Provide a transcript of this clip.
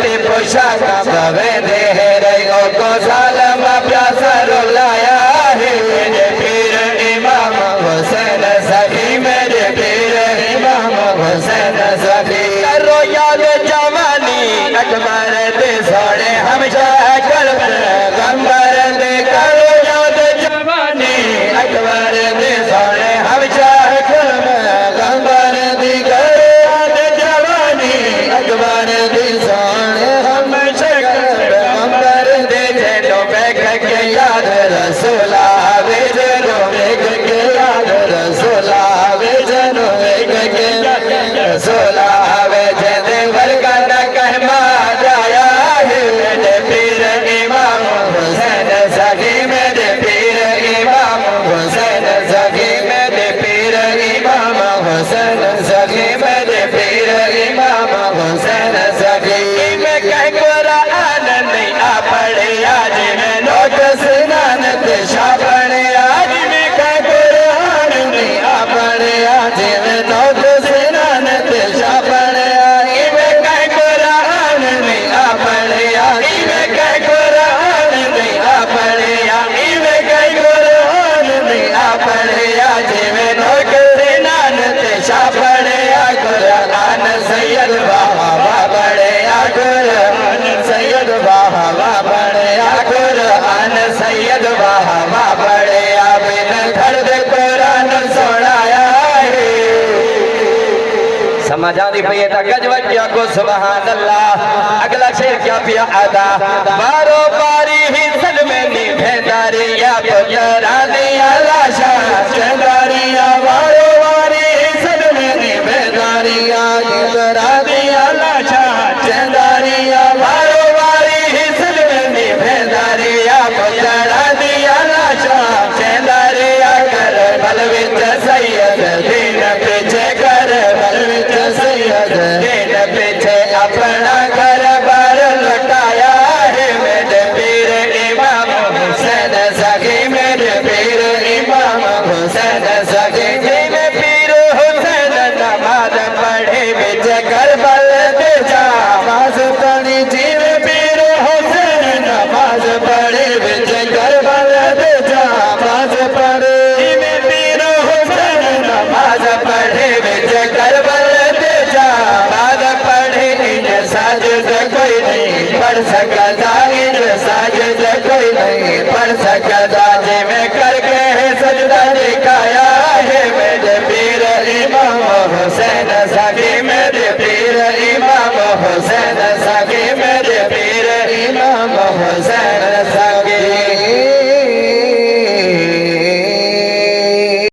ते पोशाक भवे दे रे ओ को सालम प्यासा रुलाया है मेरे पीर इमाम हुसैन सखी मेरे पीर इमाम हुसैन सखी करो याद जवानी अकबर दे सोने हमेशा कल्ब गंबर दे करो याद जवानी अकबर दे सोने हमेशा कल्ब गंबर दे करो याद जवानी अकबर दे सोने हमेशा कल्ब गंबर दे जेनो बैठ के याद रसूला वे जेनो बैठ के याद रसूला वे जेनो बैठ के रसूला वे जेने वर्गा न कहमा जाया है मेरे पीर इमाम हुसैन सखी मेरे पीर इमाम हुसैन सखी मेरे पीर इमाम हुसैन सखी मेरे पीर इमाम हुसैन सखी मैं कह कुरान नहीं आ पढ़े आज मैं नोट सुनान दिशा पढ़े आज मैं कह कुरान नहीं आ पढ़े आज मैं नोट सुनान दिशा पढ़े आज मैं कह कुरान नहीं आ पढ़े आज मैं कह कुरान नहीं आ पढ़े आज मैं कह कुरान नहीं आ पढ़े आज मैं नोट सुनान दिशा पढ़े आज कुरान सैयद बाबा पढ़े आज कुरान सैयद बाबा पढ़े आज कुरान सैयद बाबा पढ़े बिन घर दे कुरान सुनाया है समझ आती पई है गजवत क्या को सुभान अल्लाह अगला शेर क्या पिया अदा बारो बारी ही सल में निभेदारिया पुत्रा दिया लाशा चंदारिया बारो बारी ही सल में निभेदारिया पुत्रा दिया लाशा चंदारिया बारो बारी ही सल में निभेदारिया पुत्रा दिया लाशा चंदारिया कर बल विच सैयद दीन पीछे कर बल विच सैयद दीन पीछे अपना घर बार लुटाया है मेरे पीर इमाम हुसैन सखी मेरे पीर इमाम हुसैन सखी मेरे पीर हुसैन नमाज पढ़े बिच करबल दे जा नमाज पढ़ी जीव पीर हुसैन नमाज पढ़े बिच करबल दे जा नमाज पढ़े जीव पीर हुसैन नमाज पढ़े बिच